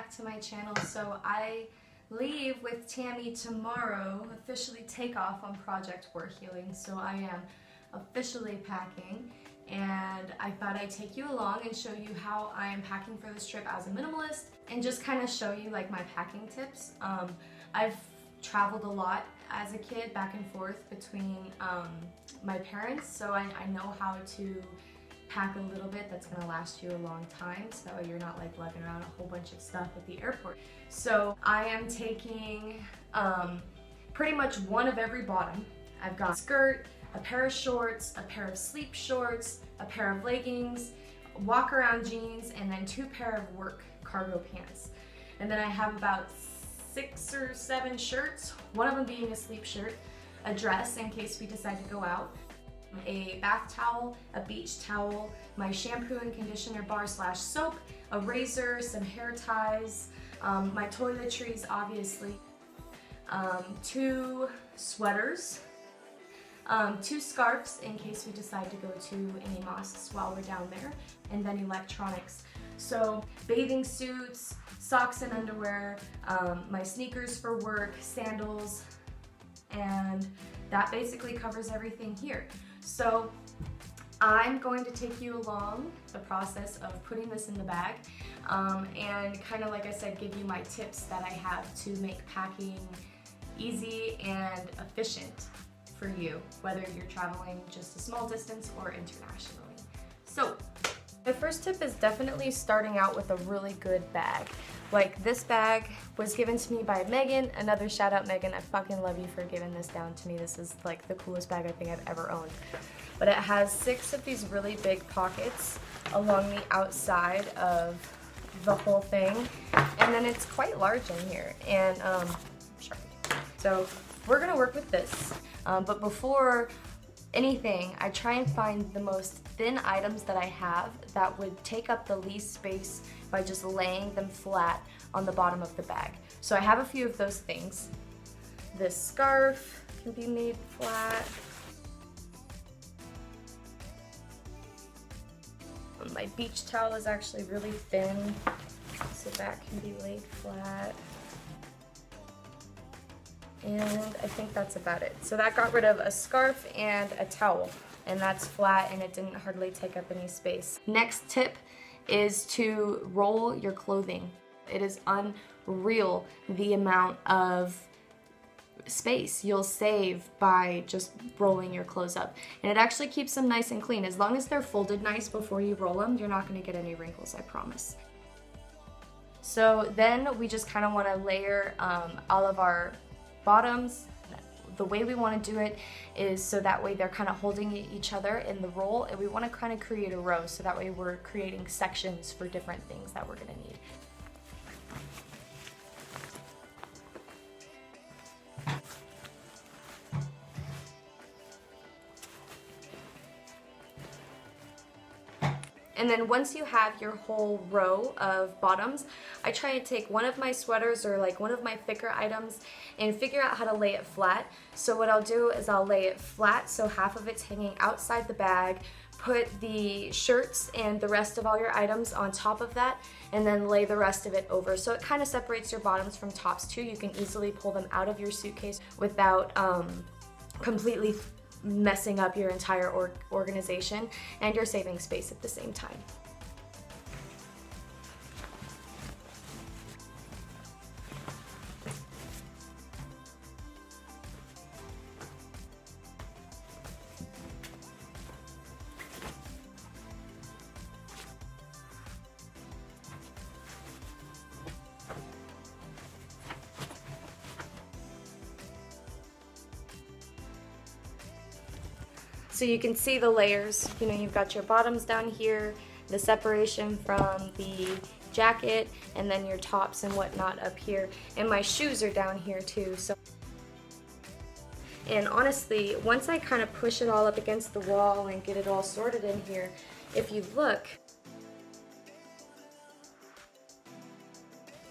back to my channel. So I leave with Tammy tomorrow, officially take off on Project War Healing. So I am officially packing, and I thought I'd take you along and show you how I am packing for this trip as a minimalist and just kind of show you like my packing tips. I've traveled a lot as a kid back and forth between my parents, so I know how to pack a little bit that's gonna last you a long time, so you're not like lugging around a whole bunch of stuff at the airport. So I am taking pretty much one of every bottom. I've got a skirt, a pair of shorts, a pair of sleep shorts, a pair of leggings, walk around jeans, and then 2 pair of work cargo pants. And then I have about 6 or 7 shirts, one of them being a sleep shirt, a dress in case we decide to go out, a bath towel, a beach towel, my shampoo and conditioner bar / soap, a razor, some hair ties, my toiletries obviously, 2 sweaters, 2 scarves in case we decide to go to any mosques while we're down there, and then electronics. So bathing suits, socks and underwear, my sneakers for work, sandals, and that basically covers everything here. So I'm going to take you along the process of putting this in the bag, and kind of like I said, give you my tips that I have to make packing easy and efficient for you, whether you're traveling just a small distance or internationally. So the first tip is definitely starting out with a really good bag. Like, this bag was given to me by Megan. Another shout out, Megan. I fucking love you for giving this down to me. This is like the coolest bag I think I've ever owned. But it has 6 of these really big pockets along the outside of the whole thing. And then it's quite large in here. And so we're gonna work with this. But before anything, I try and find the most thin items that I have that would take up the least space by just laying them flat on the bottom of the bag. So I have a few of those things. This scarf can be made flat. My beach towel is actually really thin, so that can be laid flat. And I think that's about it. So that got rid of a scarf and a towel, and that's flat and it didn't hardly take up any space. Next tip is to roll your clothing. It is unreal the amount of space you'll save by just rolling your clothes up. And it actually keeps them nice and clean. As long as they're folded nice before you roll them, you're not gonna get any wrinkles, I promise. So then we just kind of want to layer all of our bottoms. The way we want to do it is so that way they're kind of holding each other in the roll, and we want to kind of create a row so that way we're creating sections for different things that we're going to need. And then once you have your whole row of bottoms, I try to take one of my sweaters or like one of my thicker items and figure out how to lay it flat. So what I'll do is I'll lay it flat so half of it's hanging outside the bag, put the shirts and the rest of all your items on top of that, and then lay the rest of it over. So it kind of separates your bottoms from tops too. You can easily pull them out of your suitcase without completely messing up your entire organization, and you're saving space at the same time. So you can see the layers. You know, you've got your bottoms down here, the separation from the jacket, and then your tops and whatnot up here. And my shoes are down here too. And honestly, once I kind of push it all up against the wall and get it all sorted in here, if you look,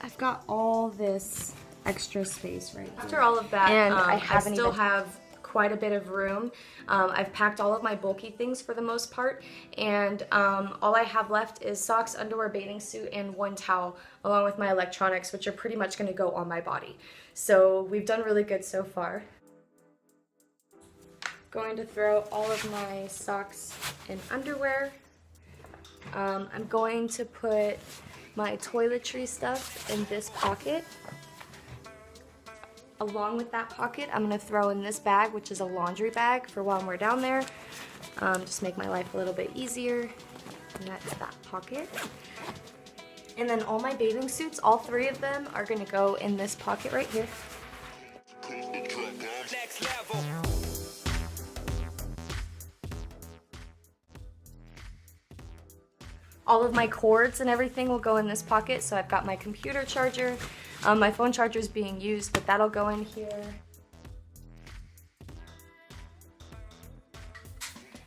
I've got all this extra space right here. After all of that, and I still have quite a bit of room. I've packed all of my bulky things for the most part, and all I have left is socks, underwear, bathing suit, and one towel, along with my electronics, which are pretty much going to go on my body. So we've done really good so far. Going to throw all of my socks and underwear. I'm going to put my toiletry stuff in this pocket. Along with that pocket, I'm going to throw in this bag, which is a laundry bag for while we're down there. Just make my life a little bit easier. And that's that pocket. And then all my bathing suits, all 3 of them, are going to go in this pocket right here. Next level. All of my cords and everything will go in this pocket. So I've got my computer charger. My phone charger is being used, but that'll go in here.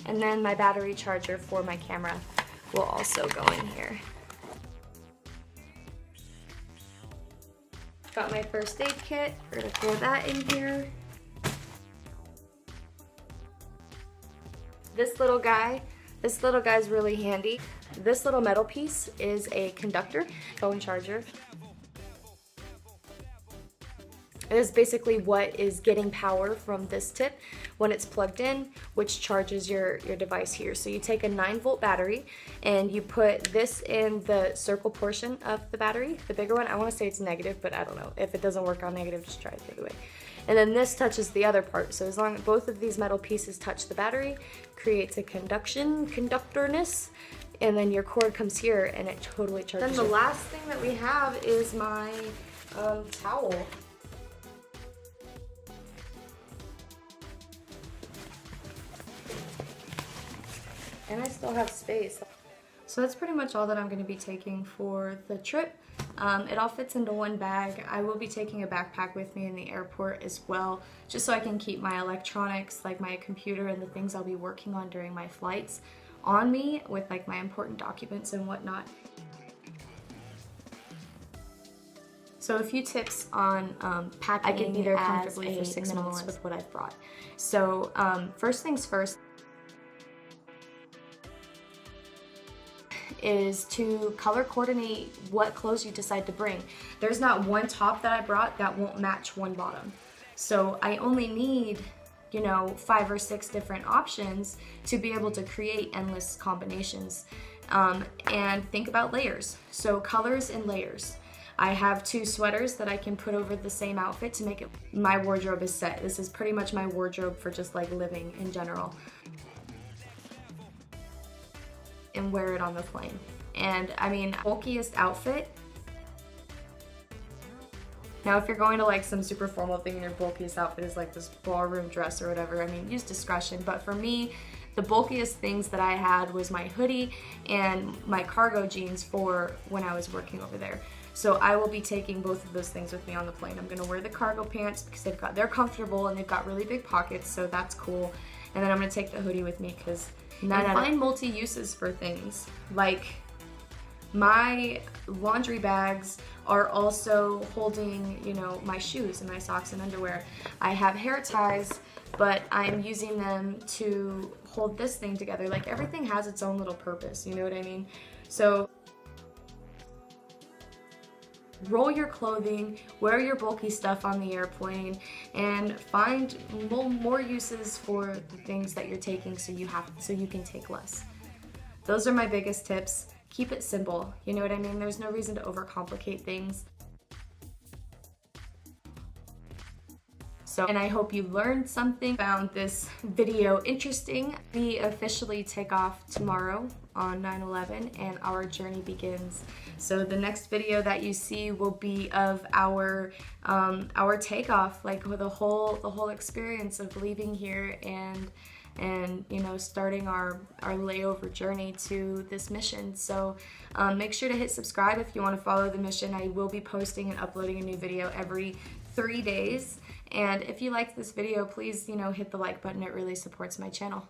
And then my battery charger for my camera will also go in here. Got my first aid kit. We're gonna throw that in here. This little guy's really handy. This little metal piece is a conductor, phone charger. It is basically what is getting power from this tip when it's plugged in, which charges your device here. So you take a 9-volt battery and you put this in the circle portion of the battery, the bigger one. I want to say it's negative, but I don't know. If it doesn't work on negative, just try it the other way. And then this touches the other part. So as long as both of these metal pieces touch the battery, creates a conductorness, and then your cord comes here and it totally charges. Then the last thing that we have is my towel. And I still have space. So that's pretty much all that I'm going to be taking for the trip. It all fits into one bag. I will be taking a backpack with me in the airport as well, just so I can keep my electronics, like my computer and the things I'll be working on during my flights, on me with like my important documents and whatnot. So a few tips on packing. I can be there comfortably for 6 months with what I've brought. So first things first is to color coordinate what clothes you decide to bring. There's not one top that I brought that won't match one bottom. So I only need, 5 or 6 different options to be able to create endless combinations. And think about layers. So colors and layers. I have 2 sweaters that I can put over the same outfit to make it, my wardrobe is set. This is pretty much my wardrobe for just like living in general. And wear it on the plane. And I mean, bulkiest outfit. Now if you're going to like some super formal thing and your bulkiest outfit is like this ballroom dress or whatever, I mean, use discretion. But for me, the bulkiest things that I had was my hoodie and my cargo jeans for when I was working over there. So I will be taking both of those things with me on the plane. I'm gonna wear the cargo pants because they're comfortable and they've got really big pockets, so that's cool. And then I'm gonna take the hoodie with me because I find multi-uses for things. Like my laundry bags are also holding, my shoes and my socks and underwear. I have hair ties, but I'm using them to hold this thing together. Like everything has its own little purpose, you know what I mean? So roll your clothing, wear your bulky stuff on the airplane, and find more uses for the things that you're taking so you can take less. Those are my biggest tips. Keep it simple, you know what I mean? There's no reason to overcomplicate things. And I hope you learned something, found this video interesting. We officially take off tomorrow on 9/11 and our journey begins. So the next video that you see will be of our takeoff, like the whole experience of leaving here and starting our layover journey to this mission. So make sure to hit subscribe if you want to follow the mission. I will be posting and uploading a new video every 3 days. And if you liked this video, please, hit the like button. It really supports my channel.